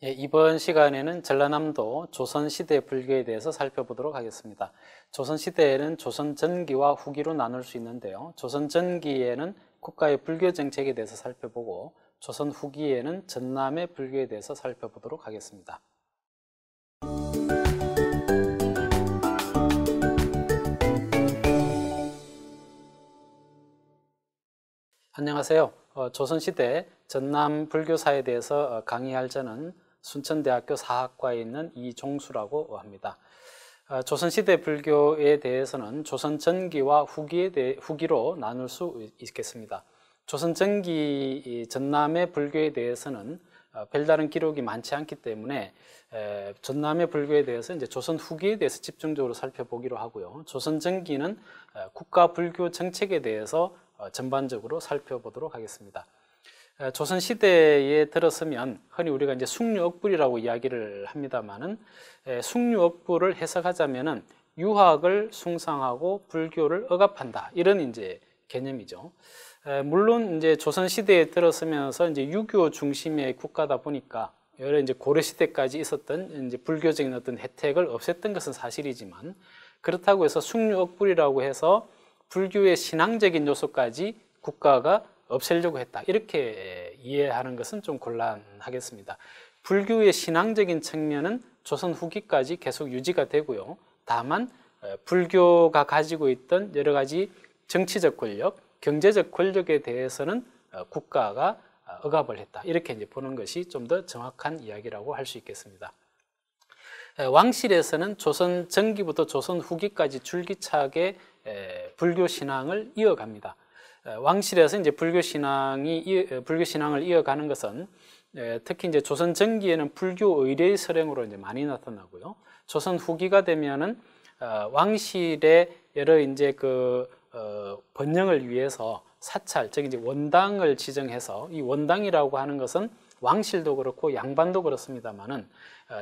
예, 이번 시간에는 전라남도 조선시대 불교에 대해서 살펴보도록 하겠습니다. 조선시대에는 조선 전기와 후기로 나눌 수 있는데요. 조선 전기에는 국가의 불교 정책에 대해서 살펴보고 조선 후기에는 전남의 불교에 대해서 살펴보도록 하겠습니다. 안녕하세요. 조선시대 전남 불교사에 대해서 강의할 저는 순천대학교 사학과에 있는 이종수라고 합니다. 조선시대 불교에 대해서는 조선 전기와 후기로 나눌 수 있겠습니다. 조선 전기 전남의 불교에 대해서는 별다른 기록이 많지 않기 때문에 전남의 불교에 대해서 이제 조선 후기에 대해서 집중적으로 살펴보기로 하고요. 조선 전기는 국가 불교 정책에 대해서 전반적으로 살펴보도록 하겠습니다. 조선 시대에 들어서면 흔히 우리가 이제 숙류억불이라고 이야기를 합니다만은 숙류억불을 해석하자면은 유학을 숭상하고 불교를 억압한다 이런 이제 개념이죠. 물론 이제 조선 시대에 들어서면서 이제 유교 중심의 국가다 보니까 여러 이제 고려 시대까지 있었던 이제 불교적인 어떤 혜택을 없앴던 것은 사실이지만 그렇다고 해서 숙류억불이라고 해서 불교의 신앙적인 요소까지 국가가 없애려고 했다 이렇게 이해하는 것은 좀 곤란하겠습니다. 불교의 신앙적인 측면은 조선 후기까지 계속 유지가 되고요. 다만 불교가 가지고 있던 여러 가지 정치적 권력, 경제적 권력에 대해서는 국가가 억압을 했다 이렇게 이제 보는 것이 좀 더 정확한 이야기라고 할 수 있겠습니다. 왕실에서는 조선 전기부터 조선 후기까지 줄기차게 불교 신앙을 이어갑니다. 왕실에서 이제 불교 신앙을 이어가는 것은 특히 이제 조선 전기에는 불교 의례의 설행으로 이제 많이 나타나고요. 조선 후기가 되면은 왕실의 여러 이제 번영을 위해서 사찰, 즉 이제 원당을 지정해서 이 원당이라고 하는 것은 왕실도 그렇고 양반도 그렇습니다만은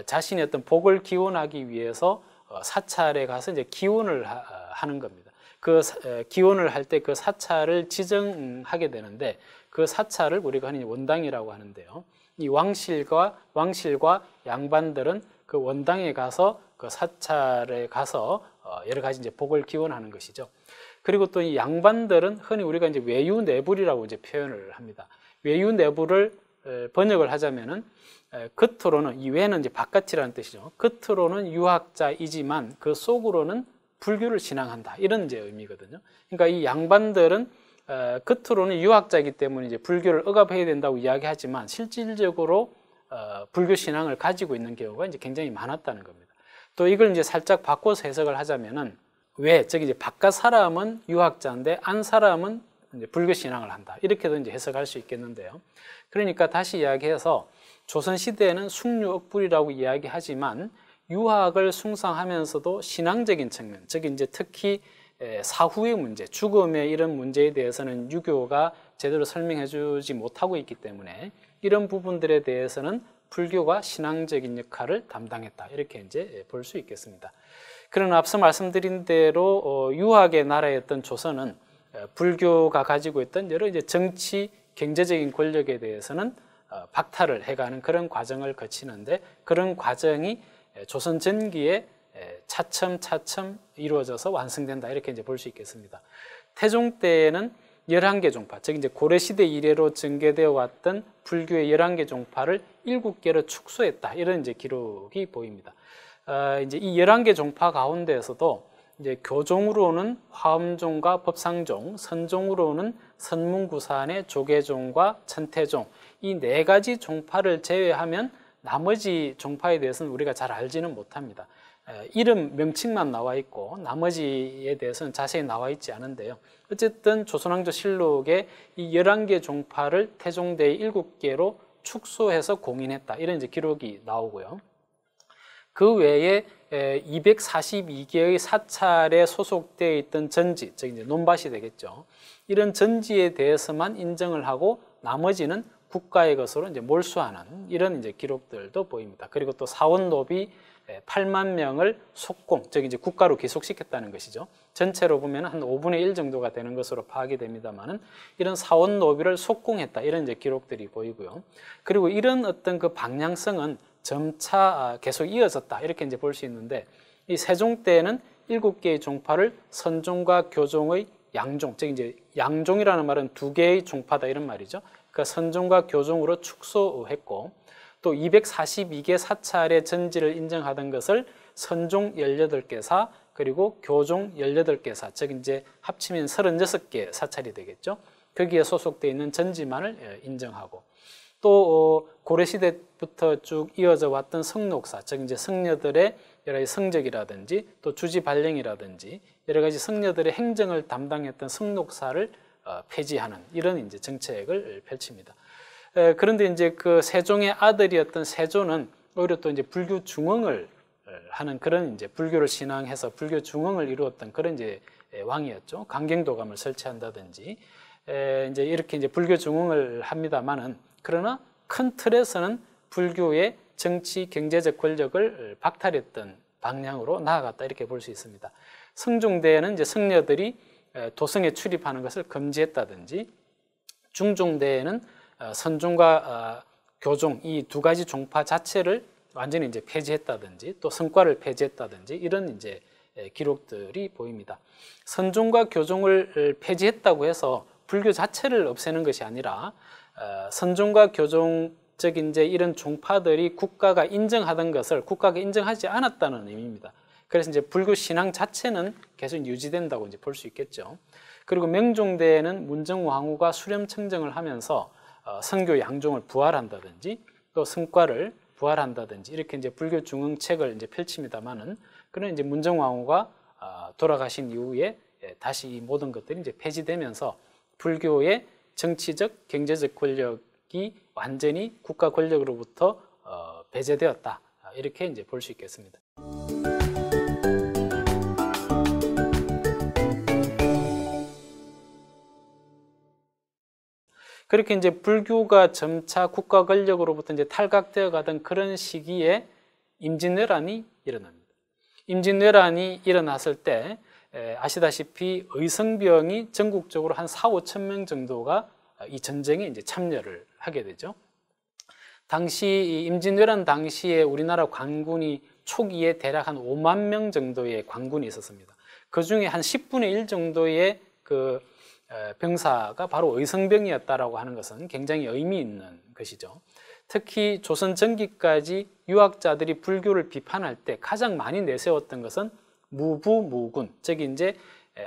자신의 어떤 복을 기원하기 위해서 사찰에 가서 이제 기원을 하는 겁니다. 그 기원을 할 때 그 사찰을 지정하게 되는데 그 사찰을 우리가 흔히 원당이라고 하는데요. 이 왕실과 양반들은 그 원당에 가서 그 사찰에 가서 여러 가지 이제 복을 기원하는 것이죠. 그리고 또 이 양반들은 흔히 우리가 이제 외유내불이라고 이제 표현을 합니다. 외유내불을 번역을 하자면은 겉으로는 이 외는 이제 바깥이라는 뜻이죠. 겉으로는 유학자이지만 그 속으로는 불교를 신앙한다 이런 이제 의미거든요. 그러니까 이 양반들은 겉으로는 유학자이기 때문에 이제 불교를 억압해야 된다고 이야기하지만 실질적으로 불교 신앙을 가지고 있는 경우가 이제 굉장히 많았다는 겁니다. 또 이걸 이제 살짝 바꿔서 해석을 하자면은 즉 이제 바깥 사람은 유학자인데 안 사람은 이제 불교 신앙을 한다 이렇게도 이제 해석할 수 있겠는데요. 그러니까 다시 이야기해서 조선 시대에는 숙류억불이라고 이야기하지만 유학을 숭상하면서도 신앙적인 측면, 즉 이제 특히 사후의 문제, 죽음의 이런 문제에 대해서는 유교가 제대로 설명해주지 못하고 있기 때문에 이런 부분들에 대해서는 불교가 신앙적인 역할을 담당했다 이렇게 이제 볼 수 있겠습니다. 그러나 앞서 말씀드린 대로 유학의 나라였던 조선은 불교가 가지고 있던 여러 이제 정치, 경제적인 권력에 대해서는 박탈을 해가는 그런 과정을 거치는데 그런 과정이 조선 전기에 차츰 이루어져서 완성된다 이렇게 이제 볼 수 있겠습니다. 태종 때에는 11개 종파, 즉 이제 고려시대 이래로 전개되어 왔던 불교의 11개 종파를 7개로 축소했다 이런 이제 기록이 보입니다. 이제 이 11개 종파 가운데에서도 이제 교종으로는 화엄종과 법상종, 선종으로는 선문구산의 조계종과 천태종 이 4가지 종파를 제외하면 나머지 종파에 대해서는 우리가 잘 알지는 못합니다. 이름 명칭만 나와 있고 나머지에 대해서는 자세히 나와 있지 않은데요. 어쨌든 조선왕조실록에 이 11개 종파를 태종대의 7개로 축소해서 공인했다 이런 이제 기록이 나오고요. 그 외에 242개의 사찰에 소속되어 있던 전지, 즉 이제 논밭이 되겠죠. 이런 전지에 대해서만 인정을 하고 나머지는 국가의 것으로 이제 몰수하는 이런 이제 기록들도 보입니다. 그리고 또 사원노비 8만 명을 속공, 즉 이제 국가로 귀속시켰다는 것이죠. 전체로 보면 한 5분의 1 정도가 되는 것으로 파악이 됩니다만은 이런 사원 노비를 속공했다 이런 이제 기록들이 보이고요. 그리고 이런 어떤 그 방향성은 점차 계속 이어졌다 이렇게 이제 볼 수 있는데, 이 세종 때에는 7개의 종파를 선종과 교종의 양종, 즉 이제 양종이라는 말은 2개의 종파다 이런 말이죠. 그러니까 선종과 교종으로 축소했고, 또 242개 사찰의 전지를 인정하던 것을 선종 18개사 그리고 교종 18개사, 즉 이제 합치면 36개 사찰이 되겠죠. 거기에 소속되어 있는 전지만을 인정하고, 또 고려시대부터 쭉 이어져 왔던 성록사, 즉 이제 성녀들의 여러 가지 성적이라든지 또 주지 발령이라든지 여러 가지 성녀들의 행정을 담당했던 성록사를 폐지하는 이런 이제 정책을 펼칩니다. 그런데 이제 그 세종의 아들이었던 세조는 오히려 또 이제 불교 중흥을 하는 그런 이제 불교를 신앙해서 불교 중흥을 이루었던 그런 이제 왕이었죠. 강경도감을 설치한다든지 이제 이렇게 이제 불교 중흥을 합니다만은, 그러나 큰 틀에서는 불교의 정치 경제적 권력을 박탈했던 방향으로 나아갔다 이렇게 볼 수 있습니다. 성종대에는 이제 성녀들이 도성에 출입하는 것을 금지했다든지, 중종대에는 선종과 교종 이 2가지 종파 자체를 완전히 이제 폐지했다든지 또 성과를 폐지했다든지 이런 이제 기록들이 보입니다. 선종과 교종을 폐지했다고 해서 불교 자체를 없애는 것이 아니라 선종과 교종, 즉 이제 이런 종파들이 국가가 인정하던 것을 국가가 인정하지 않았다는 의미입니다. 그래서 이제 불교 신앙 자체는 계속 유지된다고 이제 볼 수 있겠죠. 그리고 명종대에는 문정왕후가 수렴청정을 하면서 선교 양종을 부활한다든지 또 성과를 부활한다든지 이렇게 이제 불교 중흥책을 이제 펼칩니다만은, 그런 이제 문정왕후가 돌아가신 이후에 다시 이 모든 것들이 이제 폐지되면서 불교의 정치적, 경제적 권력이 완전히 국가 권력으로부터 배제되었다 이렇게 이제 볼 수 있겠습니다. 그렇게 이제 불교가 점차 국가 권력으로부터 이제 탈각되어 가던 그런 시기에 임진왜란이 일어납니다. 임진왜란이 일어났을 때 아시다시피 의성병이 전국적으로 한 4~5천 명 정도가 이 전쟁에 이제 참여를 하게 되죠. 당시 임진왜란 당시에 우리나라 관군이 초기에 대략 한 5만 명 정도의 관군이 있었습니다. 그 중에 한 10분의 1 정도의 그 병사가 바로 의성병이었다라고 하는 것은 굉장히 의미 있는 것이죠. 특히 조선 전기까지 유학자들이 불교를 비판할 때 가장 많이 내세웠던 것은 무부무군, 즉 이제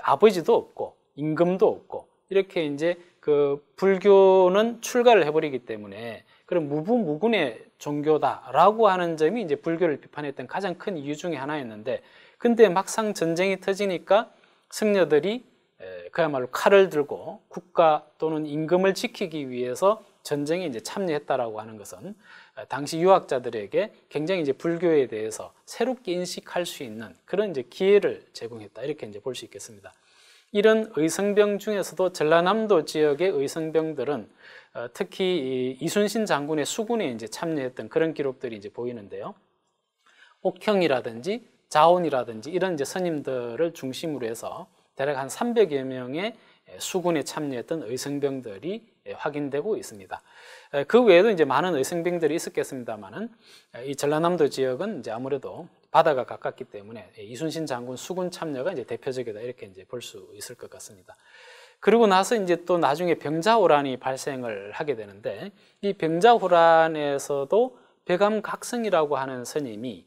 아버지도 없고 임금도 없고 이렇게 이제 그 불교는 출가를 해버리기 때문에 그런 무부무군의 종교다라고 하는 점이 이제 불교를 비판했던 가장 큰 이유 중에 하나였는데, 근데 막상 전쟁이 터지니까 승려들이 그야말로 칼을 들고 국가 또는 임금을 지키기 위해서 전쟁에 이제 참여했다라고 하는 것은 당시 유학자들에게 굉장히 이제 불교에 대해서 새롭게 인식할 수 있는 그런 이제 기회를 제공했다 이렇게 이제 볼 수 있겠습니다. 이런 의성병 중에서도 전라남도 지역의 의성병들은 특히 이순신 장군의 수군에 이제 참여했던 그런 기록들이 이제 보이는데요. 옥형이라든지 자온이라든지 이런 이제 스님들을 중심으로 해서 대략 한 300여 명의 수군에 참여했던 의성병들이 확인되고 있습니다. 그 외에도 이제 많은 의성병들이 있었겠습니다만은 이 전라남도 지역은 이제 아무래도 바다가 가깝기 때문에 이순신 장군 수군 참여가 이제 대표적이다 이렇게 이제 볼 수 있을 것 같습니다. 그리고 나서 이제 또 나중에 병자호란이 발생을 하게 되는데, 이 병자호란에서도 백암각성이라고 하는 스님이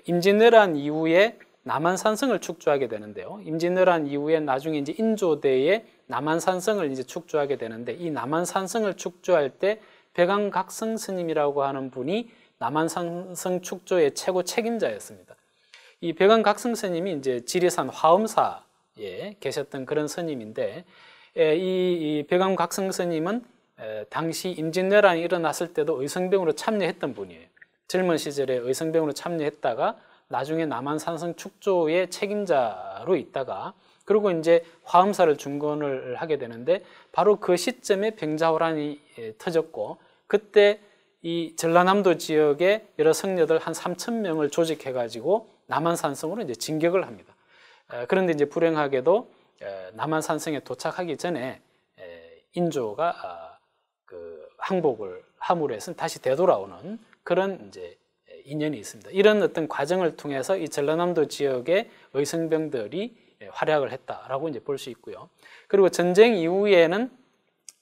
임진왜란 이후에 남한산성을 축조하게 되는데요. 임진왜란 이후에 나중에 이제 인조대에 남한산성을 이제 축조하게 되는데, 이 남한산성을 축조할 때 백암각성 스님이라고 하는 분이 남한산성 축조의 최고 책임자였습니다. 이 백암각성 스님이 이제 지리산 화엄사에 계셨던 그런 스님인데, 이 백암각성 스님은 당시 임진왜란이 일어났을 때도 의성병으로 참여했던 분이에요. 젊은 시절에 의성병으로 참여했다가 나중에 남한산성 축조의 책임자로 있다가 그리고 이제 화엄사를 중건을 하게 되는데, 바로 그 시점에 병자호란이 터졌고, 그때 이 전라남도 지역의 여러 성녀들 한 3,000명을 조직해가지고 남한산성으로 이제 진격을 합니다. 그런데 이제 불행하게도 남한산성에 도착하기 전에 인조가 그 항복을 함으로 해서 다시 되돌아오는 그런 이제 인연이 있습니다. 이런 어떤 과정을 통해서 이 전라남도 지역의 의성병들이 활약을 했다라고 이제 볼 수 있고요. 그리고 전쟁 이후에는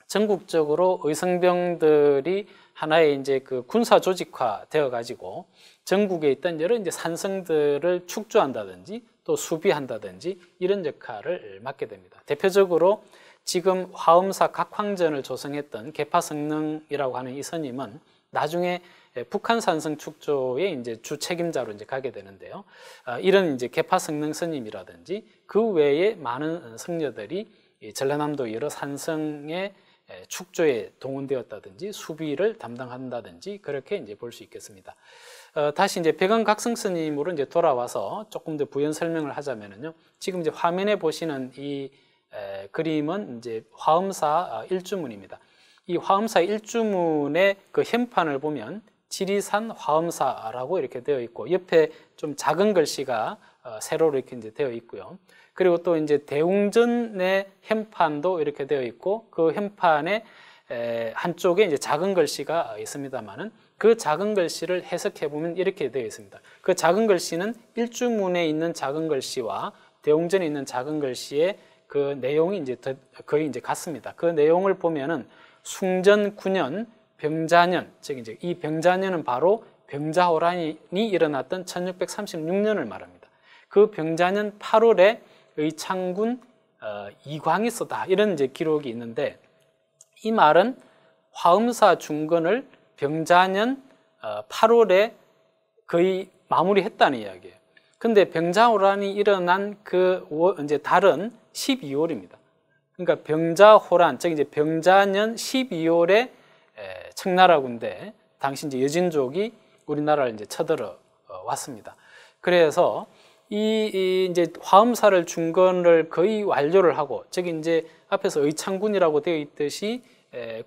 전국적으로 의성병들이 하나의 이제 그 군사 조직화 되어 가지고 전국에 있던 여러 이제 산성들을 축조한다든지 또 수비한다든지 이런 역할을 맡게 됩니다. 대표적으로 지금 화엄사 각황전을 조성했던 계파성능이라고 하는 이 스님은 나중에 북한 산성 축조의 이제 주 책임자로 이제 가게 되는데요. 이런 이제 계파성능 스님이라든지 그 외에 많은 성녀들이 전라남도 여러 산성의 축조에 동원되었다든지 수비를 담당한다든지 그렇게 이제 볼 수 있겠습니다. 다시 이제 백원각성 스님으로 이제 돌아와서 조금 더 부연 설명을 하자면은요. 지금 이제 화면에 보시는 이 그림은 이제 화엄사 일주문입니다. 이 화엄사 일주문의 그 현판을 보면 지리산 화엄사라고 이렇게 되어 있고 옆에 좀 작은 글씨가 세로로 이렇게 이제 되어 있고요. 그리고 또 이제 대웅전의 현판도 이렇게 되어 있고 그 현판에 한쪽에 이제 작은 글씨가 있습니다만은 그 작은 글씨를 해석해 보면 이렇게 되어 있습니다. 그 작은 글씨는 일주문에 있는 작은 글씨와 대웅전에 있는 작은 글씨의 그 내용이 이제 거의 이제 같습니다. 그 내용을 보면은 숭전 9년 병자년, 즉 이제 이 병자년은 바로 병자호란이 일어났던 1636년을 말합니다. 그 병자년 8월에 의창군 이광이 썼다 이런 이제 기록이 있는데 이 말은 화엄사 중건을 병자년 8월에 거의 마무리했다는 이야기예요. 근데 병자호란이 일어난 그 이제 달은 12월입니다. 그러니까 병자호란, 즉 이제 병자년 12월에 청나라 군대, 당시 이제 여진족이 우리나라를 이제 쳐들어 왔습니다. 그래서 이 이제 화엄사를 중건을 거의 완료를 하고, 즉 이제 앞에서 의창군이라고 되어 있듯이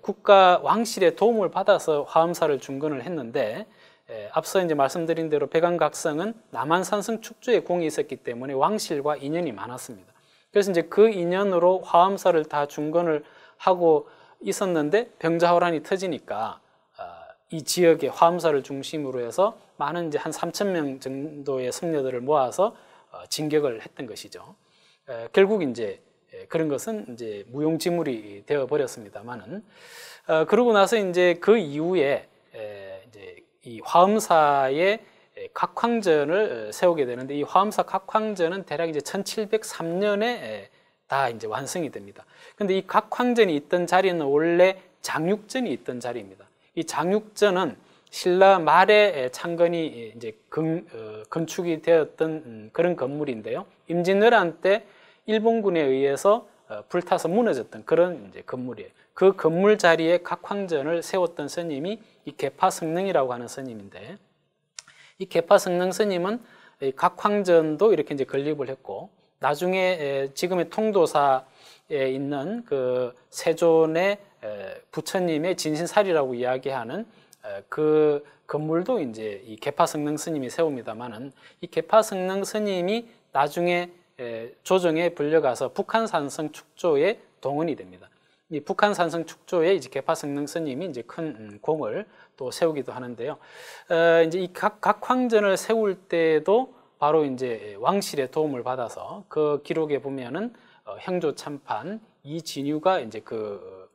국가 왕실의 도움을 받아서 화엄사를 중건을 했는데, 앞서 이제 말씀드린 대로 백안각성은 남한산성 축조에 공이 있었기 때문에 왕실과 인연이 많았습니다. 그래서 이제 그 인연으로 화엄사를 다 중건을 하고 있었는데 병자호란이 터지니까 이 지역의 화엄사를 중심으로 해서 많은 이제 한 3,000명 정도의 성녀들을 모아서 진격을 했던 것이죠. 결국 이제 그런 것은 이제 무용지물이 되어 버렸습니다만은 그러고 나서 이제 그 이후에 이제 이 화엄사의 각황전을 세우게 되는데 이 화엄사 각황전은 대략 이제 1703년에 다 이제 완성이 됩니다. 근데 이 각황전이 있던 자리는 원래 장육전이 있던 자리입니다. 이 장육전은 신라 말에 창건이 이제 건축이 되었던 그런 건물인데요. 임진왜란 때 일본군에 의해서 불타서 무너졌던 그런 이제 건물이에요. 그 건물 자리에 각황전을 세웠던 스님이 이 계파성능이라고 하는 스님인데, 이 계파성능 스님은 각황전도 이렇게 이제 건립을 했고, 나중에 지금의 통도사에 있는 그 세존의 부처님의 진신살이라고 이야기하는 그 건물도 이제 이 계파성능 스님이 세웁니다만은 이 계파성능 스님이 나중에 조정에 불려가서 북한산성 축조에 동원이 됩니다. 이 북한산성 축조에 이제 계파성능 스님이 이제 큰 공을 또 세우기도 하는데요. 이제 이 각황전을 세울 때도 바로 이제 왕실의 도움을 받아서 그 기록에 보면은 형조참판 이진유가 이제 그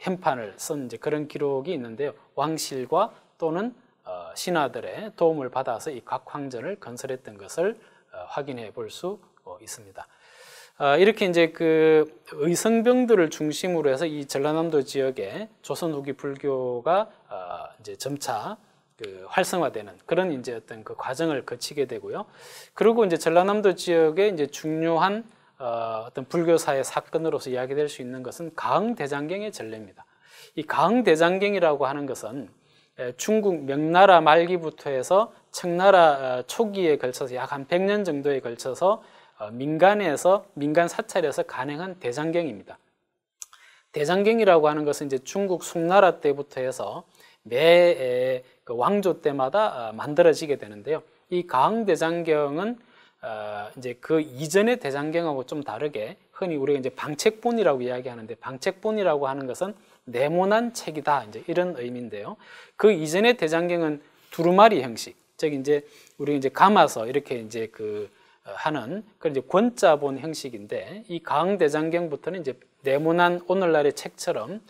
현판을 쓴 이제 그런 기록이 있는데요. 왕실과 또는 신하들의 도움을 받아서 이 각황전을 건설했던 것을 확인해 볼 수 있습니다. 이렇게 이제 그 의성병들을 중심으로 해서 이 전라남도 지역에 조선 후기 불교가 이제 점차 그 활성화되는 그런 이제 어떤 그 과정을 거치게 되고요. 그리고 이제 전라남도 지역에 이제 중요한 어떤 불교사의 사건으로서 이야기될 수 있는 것은 가흥대장경의 전례입니다. 이 가흥대장경이라고 하는 것은 중국 명나라 말기부터 해서 청나라 초기에 걸쳐서 약 한 100년 정도에 걸쳐서 민간 사찰에서 간행한 대장경입니다. 대장경이라고 하는 것은 이제 중국 송나라 때부터 해서 매 그 왕조 때마다 만들어지게 되는데요. 이 가흥대장경은 이제 그 이전의 대장경하고 좀 다르게 흔히 우리가 이제 방책본이라고 이야기하는데, 방책본이라고 하는 것은 네모난 책이다 이제 이런 의미인데요. 그 이전의 대장경은 두루마리 형식, 즉 이제 우리 이제 감아서 이렇게 이제 하는 그런 이제 권자본 형식인데, 이 가흥대장경부터는 이제 네모난 오늘날의 책처럼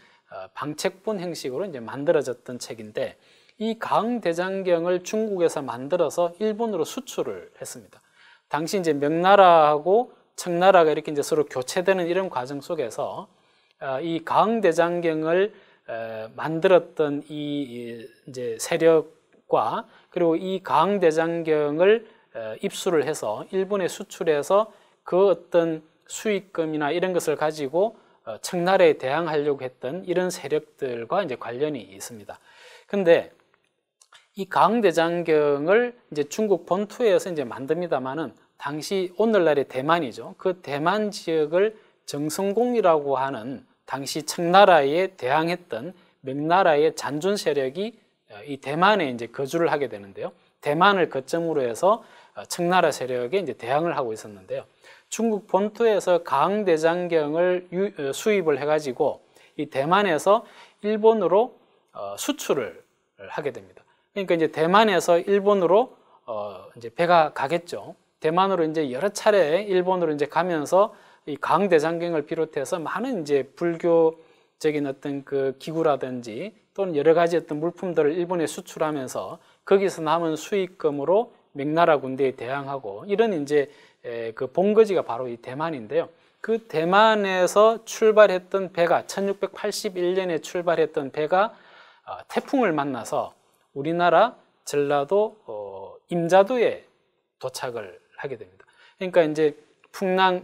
방책본 형식으로 이제 만들어졌던 책인데, 이 가흥대장경을 중국에서 만들어서 일본으로 수출을 했습니다. 당시 이제 명나라하고 청나라가 이렇게 이제 서로 교체되는 이런 과정 속에서 이 가흥대장경을 만들었던 이 이제 세력과, 그리고 이 가흥대장경을 입수를 해서 일본에 수출해서 그 어떤 수익금이나 이런 것을 가지고 청나라에 대항하려고 했던 이런 세력들과 이제 관련이 있습니다. 근데 이 가흥대장경을 이제 중국 본토에서 이제 만듭니다만은, 당시 오늘날의 대만이죠. 그 대만 지역을 정성공이라고 하는 당시 청나라에 대항했던 명나라의 잔존 세력이 이 대만에 이제 거주를 하게 되는데요. 대만을 거점으로 해서 청나라 세력에 이제 대항을 하고 있었는데요. 중국 본토에서 가흥대장경을 수입을 해가지고 이 대만에서 일본으로 수출을 하게 됩니다. 그러니까 이제 대만에서 일본으로 이제 배가 가겠죠. 대만으로 이제 여러 차례 일본으로 이제 가면서 이 가흥대장경을 비롯해서 많은 이제 불교적인 어떤 그 기구라든지 또는 여러 가지 어떤 물품들을 일본에 수출하면서 거기서 남은 수익금으로 명나라 군대에 대항하고, 이런 이제 그 본거지가 바로 이 대만인데요. 그 대만에서 출발했던 배가 1681년에 출발했던 배가 태풍을 만나서 우리나라 전라도 임자도에 도착을 하게 됩니다. 그러니까 이제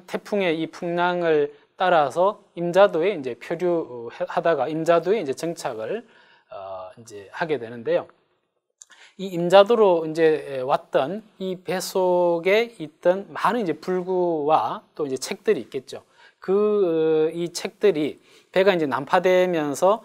태풍의 이 풍랑을 따라서 임자도에 이제 표류하다가 임자도에 이제 정착을 이제 하게 되는데요. 이 임자도로 이제 왔던 이 배 속에 있던 많은 이제 불구와 또 이제 책들이 있겠죠. 이 책들이 배가 이제 난파되면서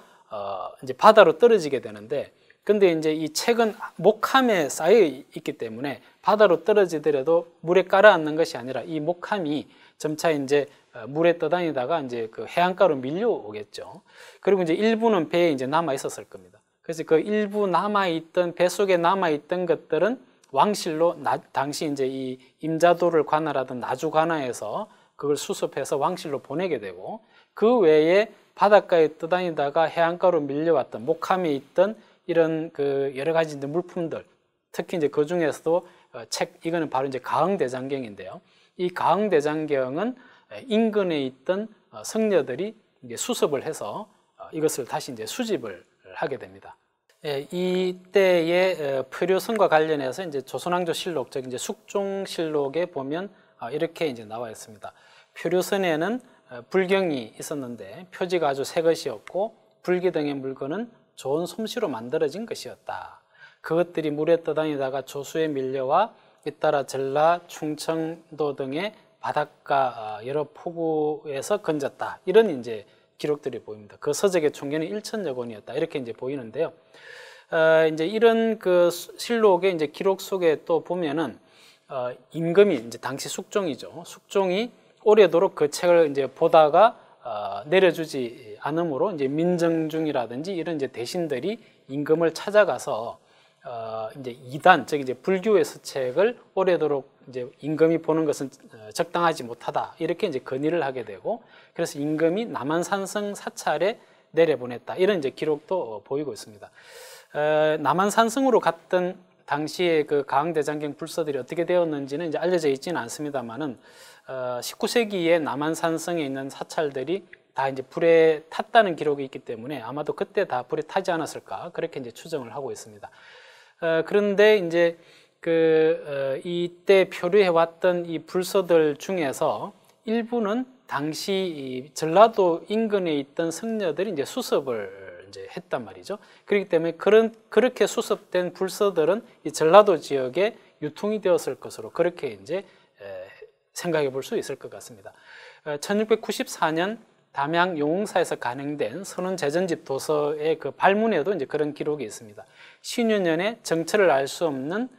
이제 바다로 떨어지게 되는데, 근데 이제 이 책은 목함에 쌓여 있기 때문에 바다로 떨어지더라도 물에 깔아앉는 것이 아니라 이 목함이 점차 이제 물에 떠다니다가 이제 그 해안가로 밀려오겠죠. 그리고 이제 일부는 배에 이제 남아 있었을 겁니다. 그래서 그 일부 남아있던, 배 속에 남아있던 것들은 왕실로 당시 이제 이 임자도를 관할하던 나주관하에서 그걸 수습해서 왕실로 보내게 되고, 그 외에 바닷가에 떠다니다가 해안가로 밀려왔던 목함에 있던 이런 그 여러 가지 물품들, 특히 이제 그 중에서도 이거는 바로 이제 가흥대장경인데요. 이 가흥대장경은 인근에 있던 성녀들이 이제 수습을 해서 이것을 다시 이제 수집을 하게 됩니다. 이때의 표류선과 관련해서 이제 조선왕조실록, 즉 이제 숙종실록에 보면 이렇게 이제 나와 있습니다. 표류선에는 불경이 있었는데 표지가 아주 새 것이었고 불기 등의 물건은 좋은 솜씨로 만들어진 것이었다. 그것들이 물에 떠다니다가 조수에 밀려와 잇따라 전라, 충청도 등의 바닷가 여러 포구에서 건졌다. 이런 이제 기록들이 보입니다. 그 서적의 총계는 1,000여 권이었다. 이렇게 이제 보이는데요. 이제 이런 그 실록의 이제 기록 속에 또 보면은 임금이 이제 당시 숙종이죠. 숙종이 오래도록 그 책을 이제 보다가 내려주지 않으므로 이제 민정중이라든지 이런 이제 대신들이 임금을 찾아가서 이제 이단, 즉 이제 불교의 서책을 오래도록 이제 임금이 보는 것은 적당하지 못하다, 이렇게 이제 건의를 하게 되고, 그래서 임금이 남한산성 사찰에 내려보냈다, 이런 이제 기록도 보이고 있습니다. 남한산성으로 갔던 당시의 그 가흥대장경 불서들이 어떻게 되었는지는 이제 알려져 있지는 않습니다만은 19세기에 남한산성에 있는 사찰들이 다 이제 불에 탔다는 기록이 있기 때문에 아마도 그때 다 불에 타지 않았을까, 그렇게 이제 추정을 하고 있습니다. 그런데 이제 이때 표류해 왔던 이 불서들 중에서 일부는 당시 전라도 인근에 있던 성녀들이 이제 수습을 이제 했단 말이죠. 그렇기 때문에 그렇게 수습된 불서들은 이 전라도 지역에 유통이 되었을 것으로 그렇게 이제 생각해 볼 수 있을 것 같습니다. 1694년 담양 용흥사에서 간행된 선운제전집 도서의 그 발문에도 이제 그런 기록이 있습니다. 신유년에 정체를 알 수 없는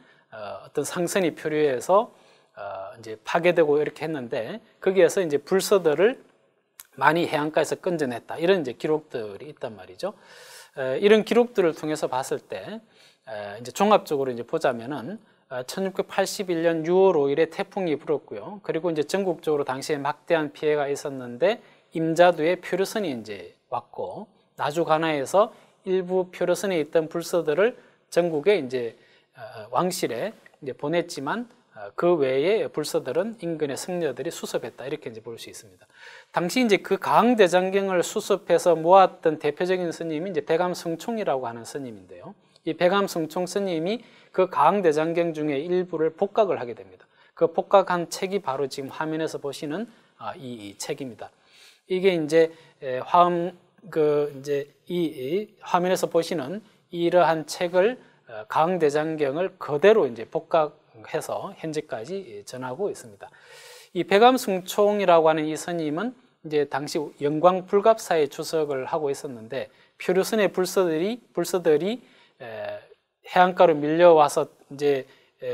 어떤 상선이 표류해서 이제 파괴되고 이렇게 했는데, 거기에서 이제 불서들을 많이 해안가에서 건져냈다, 이런 이제 기록들이 있단 말이죠. 이런 기록들을 통해서 봤을 때 이제 종합적으로 이제 보자면은 1681년 6월 5일에 태풍이 불었고요. 그리고 이제 전국적으로 당시에 막대한 피해가 있었는데 임자두에 표류선이 이제 왔고 나주 관하에서 일부 표류선에 있던 불서들을 전국에 이제 왕실에 이제 보냈지만 그 외의 불서들은 인근의 승려들이 수습했다 이렇게 이제 볼 수 있습니다. 당시 이제 그 가항대장경을 수습해서 모았던 대표적인 스님이 이제 백암승총이라고 하는 스님인데요. 이 백암승총 스님이 그 가항대장경 중에 일부를 복각을 하게 됩니다. 그 복각한 책이 바로 지금 화면에서 보시는 이 책입니다. 이게 이제 이 화면에서 보시는 이러한 책을 가항대장경을 그대로 이제 복각해서 현재까지 전하고 있습니다. 이 백암승총이라고 하는 이 스님은 이제 당시 영광불갑사에 주석을 하고 있었는데 표류선의 불서들이 해안가로 밀려와서 이제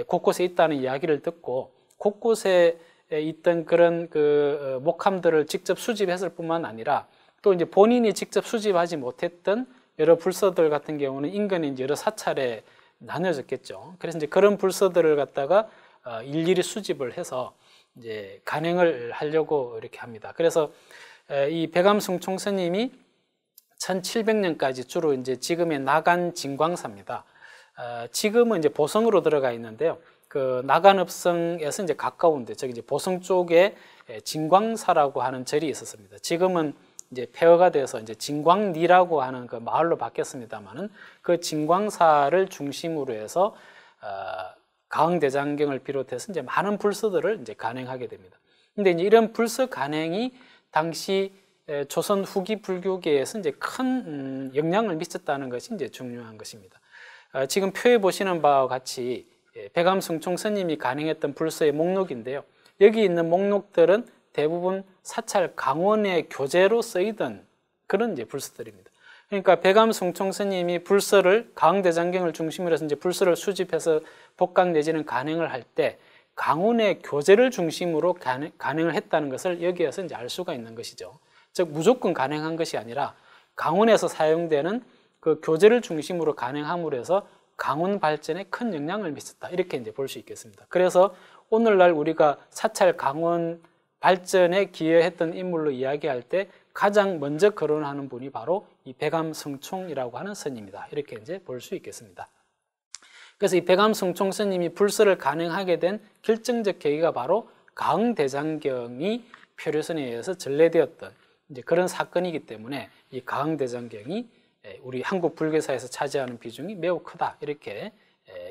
곳곳에 있다는 이야기를 듣고 곳곳에 있던 그런 그 목함들을 직접 수집했을 뿐만 아니라 또 이제 본인이 직접 수집하지 못했던 여러 불서들 같은 경우는 인근에 이제 여러 사찰에 나눠졌겠죠. 그래서 이제 그런 불서들을 갖다가 일일이 수집을 해서 이제 간행을 하려고 이렇게 합니다. 그래서 이 백암승총 스님이 1700년까지 주로 이제 지금의 나간 진광사입니다. 지금은 이제 보성으로 들어가 있는데요. 그 나간읍성에서 이제 가까운데 저기 이제 보성 쪽에 진광사라고 하는 절이 있었습니다. 지금은 이제 폐허가 돼서 이제 진광리라고 하는 그 마을로 바뀌었습니다만은 그 진광사를 중심으로 해서 가항대장경을 비롯해서 이제 많은 불서들을 이제 간행하게 됩니다. 근데 이제 이런 불서 간행이 당시 조선 후기 불교계에서 이제 큰 영향을 미쳤다는 것이 이제 중요한 것입니다. 지금 표에 보시는 바와 같이 백암승총 스님이 간행했던 불서의 목록인데요. 여기 있는 목록들은 대부분 사찰 강원의 교재로 쓰이던 그런 이제 불서들입니다. 그러니까 백암승총 스님이 불서를 가항대장경을 중심으로 해서 이제 불서를 수집해서 복각 내지는 간행을 할 때 강원의 교재를 중심으로 간행을 했다는 것을 여기에서 이제 알 수가 있는 것이죠. 즉 무조건 간행한 것이 아니라 강원에서 사용되는 그 교재를 중심으로 간행함으로 해서 강원 발전에 큰 영향을 미쳤다 이렇게 이제 볼 수 있겠습니다. 그래서 오늘날 우리가 사찰 강원 발전에 기여했던 인물로 이야기할 때 가장 먼저 거론하는 분이 바로 이 백암승총이라고 하는 스님이다 이렇게 이제 볼 수 있겠습니다. 그래서 이 백암승총 스님이 불서를 간행하게 된 결정적 계기가 바로 가항대장경이 표류선에 의해서 전래되었던 이제 그런 사건이기 때문에 이 가항대장경이 우리 한국 불교사에서 차지하는 비중이 매우 크다 이렇게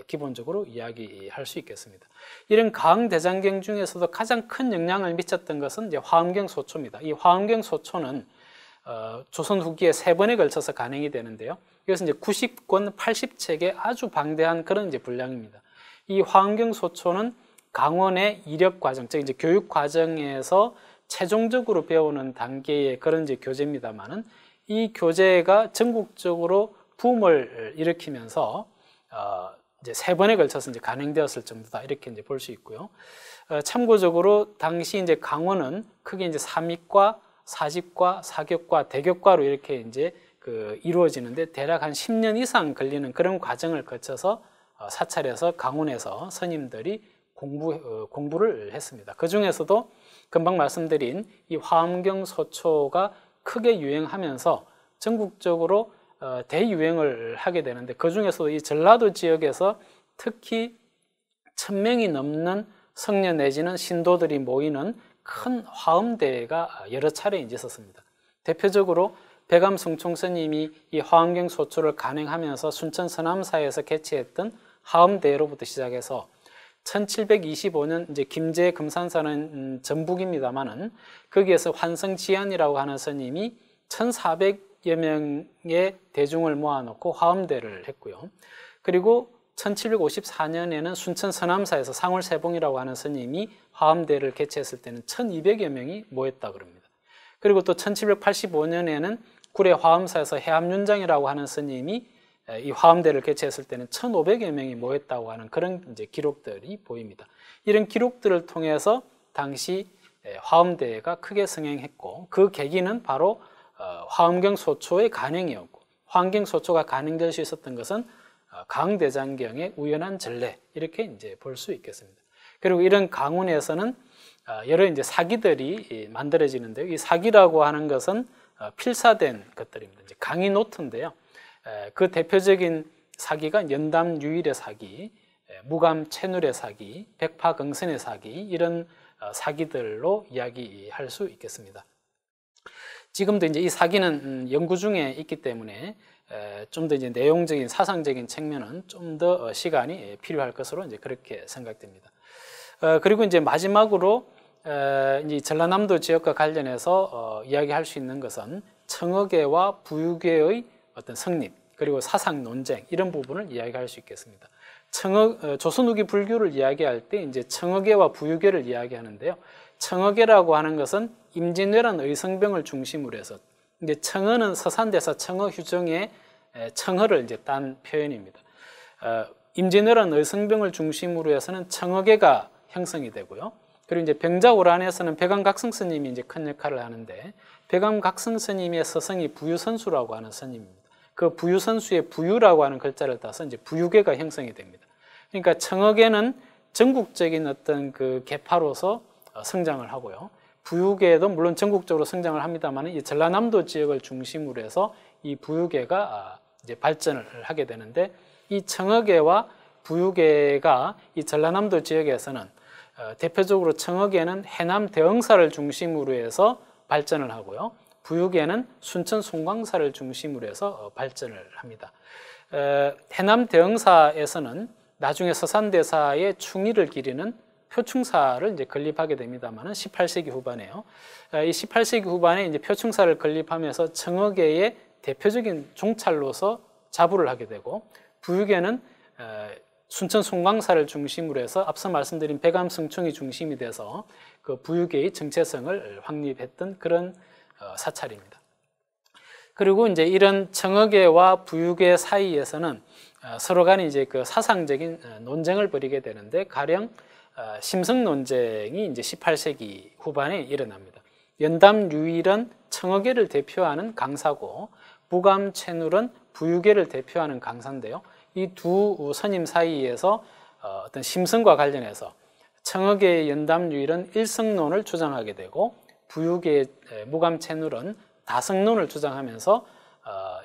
기본적으로 이야기할 수 있겠습니다. 이런 가항대장경 중에서도 가장 큰 영향을 미쳤던 것은 이제 화엄경소초입니다. 이 화엄경소초는 조선 후기에 3번에 걸쳐서 간행이 되는데요. 이것은 이제 90권 80책의 아주 방대한 그런 이제 분량입니다. 이 화엄경소초는 강원의 이력 과정, 즉 이제 교육 과정에서 최종적으로 배우는 단계의 그런 이제 교재입니다만은 이 교재가 전국적으로 붐을 일으키면서 이제 3번에 걸쳐서 이제 간행되었을 정도다 이렇게 이제 볼 수 있고요. 참고적으로 당시 이제 강원은 크게 이제 삼익과, 사직과, 사격과, 대격과로 이렇게 이제 이루어지는데 대략 한 10년 이상 걸리는 그런 과정을 거쳐서 사찰에서 강원에서 스님들이 공부를 했습니다. 그 중에서도 금방 말씀드린 이 화엄경소초가 크게 유행하면서 전국적으로 대유행을 하게 되는데 그 중에서도 이 전라도 지역에서 특히 1000명이 넘는 성녀 내지는 신도들이 모이는 큰 화엄대회가 여러 차례 있었습니다. 대표적으로 백암승총 스님이 이 화엄경소초를 간행하면서 순천 서남사에서 개최했던 화엄대회로부터 시작해서 1725년 이제 김제 금산사는 전북입니다만은 거기에서 환성지안이라고 하는 스님이 1400여 명의 대중을 모아놓고 화엄대를 했고요. 그리고 1754년에는 순천 서남사에서 상울세봉이라고 하는 스님이 화엄대를 개최했을 때는 1200여 명이 모였다고 합니다. 그리고 또 1785년에는 구례 화엄사에서 해암윤장이라고 하는 스님이 이 화엄대를 개최했을 때는 1500여 명이 모였다고 하는 그런 이제 기록들이 보입니다. 이런 기록들을 통해서 당시 화엄대회가 크게 성행했고 그 계기는 바로 화엄경소초의 간행이었고 환경소초가 가능될 수 있었던 것은 강대장경의 우연한 전례 이렇게 이제 볼 수 있겠습니다. 그리고 이런 강운에서는 여러 이제 사기들이 만들어지는데요. 이 사기라고 하는 것은 필사된 것들입니다. 이제 강이 노트인데요. 그 대표적인 사기가 연담유일의 사기, 무감채눌의 사기, 백파경선의 사기 이런 사기들로 이야기할 수 있겠습니다. 지금도 이제 이 사기는 연구 중에 있기 때문에 좀 더 이제 내용적인 사상적인 측면은 좀 더 시간이 필요할 것으로 이제 그렇게 생각됩니다. 그리고 이제 마지막으로 이제 전라남도 지역과 관련해서 이야기할 수 있는 것은 청어계와 부유계의 어떤 성립 그리고 사상 논쟁 이런 부분을 이야기할 수 있겠습니다. 조선 후기 불교를 이야기할 때 이제 청어계와 부유계를 이야기하는데요. 청어계라고 하는 것은 임진왜란 의성병을 중심으로 해서 이제 청어는 서산대사 청어휴정의 청어를 이제 딴 표현입니다. 임진왜란 의성병을 중심으로 해서는 청어계가 형성이 되고요. 그리고 이제 병자오란에서는 백암각성 스님이 이제 큰 역할을 하는데 백암각성 스님의 서성이 부유선수라고 하는 스님입니다. 그 부유선수의 부유라고 하는 글자를 따서 이제 부유계가 형성이 됩니다. 그러니까 청어계는 전국적인 어떤 그 계파로서 성장을 하고요. 부유계도 물론 전국적으로 성장을 합니다만 이 전라남도 지역을 중심으로 해서 이 부유계가 이제 발전을 하게 되는데 이 청어계와 부유계가 이 전라남도 지역에서는 대표적으로 청어계는 해남 대흥사를 중심으로 해서 발전을 하고요. 부유계는 순천 송광사를 중심으로 해서 발전을 합니다. 해남 대흥사에서는 나중에 서산대사의 충의를 기리는 표충사를 이제 건립하게 됩니다만은 18세기 후반에요. 이 18세기 후반에 이제 표충사를 건립하면서 청어계의 대표적인 종찰로서 자부를 하게 되고 부유계는 순천 송광사를 중심으로 해서 앞서 말씀드린 백암성충이 중심이 돼서 그 부유계의 정체성을 확립했던 그런 사찰입니다. 그리고 이제 이런 청어계와 부유계 사이에서는 서로 간에 이제 그 사상적인 논쟁을 벌이게 되는데 가령 심성 논쟁이 이제 18세기 후반에 일어납니다. 연담유일은 청어계를 대표하는 강사고 무감채눌은 부유계를 대표하는 강사인데요. 이 두 스님 사이에서 어떤 심성과 관련해서 청어계의 연담유일은 일성론을 주장하게 되고 부유계의 무감채눌은 다성론을 주장하면서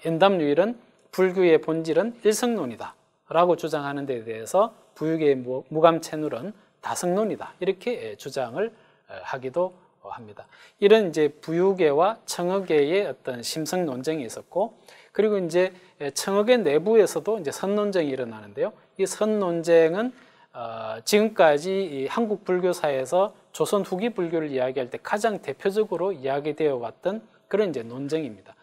연담유일은 불교의 본질은 일성론이다 라고 주장하는 데 대해서 부유계의 무감채눌은 다성론이다 이렇게 주장을 하기도 합니다. 이런 이제 부유계와 청어계의 어떤 심성 논쟁이 있었고 그리고 이제 청어계 내부에서도 이제 선논쟁이 일어나는데요. 이 선논쟁은 지금까지 이 한국 불교사에서 조선 후기 불교를 이야기할 때 가장 대표적으로 이야기되어 왔던 그런 이제 논쟁입니다.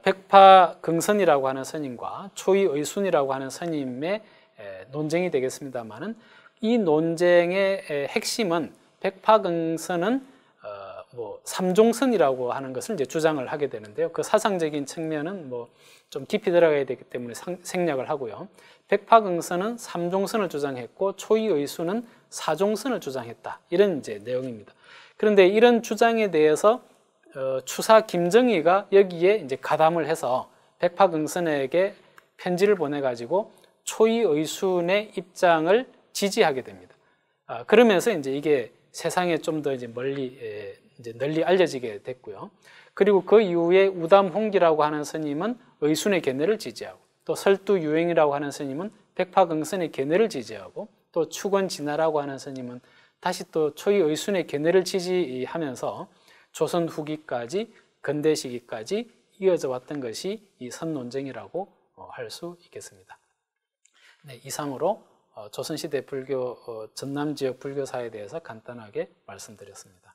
백파경선이라고 하는 스님과 초이의순이라고 하는 스님의 논쟁이 되겠습니다만은 이 논쟁의 핵심은 백파경선은 삼종선이라고 하는 것을 이제 주장을 하게 되는데요. 그 사상적인 측면은 좀 깊이 들어가야 되기 때문에 생략을 하고요. 백파경선은 삼종선을 주장했고 초이의순은 사종선을 주장했다. 이런 이제 내용입니다. 그런데 이런 주장에 대해서 추사 김정희가 여기에 이제 가담을 해서 백파경선에게 편지를 보내가지고 초이의순의 입장을 지지하게 됩니다. 그러면서 이제 이게 세상에 좀 더 이제 널리 알려지게 됐고요. 그리고 그 이후에 우담홍기라고 하는 스님은 의순의 견해를 지지하고 또 설두유행이라고 하는 스님은 백파경선의 견해를 지지하고 또 축원진화라고 하는 스님은 다시 또 초이의순의 견해를 지지하면서 조선 후기까지 근대 시기까지 이어져 왔던 것이 이 선논쟁이라고 할 수 있겠습니다. 네, 이상으로 조선시대 불교 전남 지역 불교사에 대해서 간단하게 말씀드렸습니다.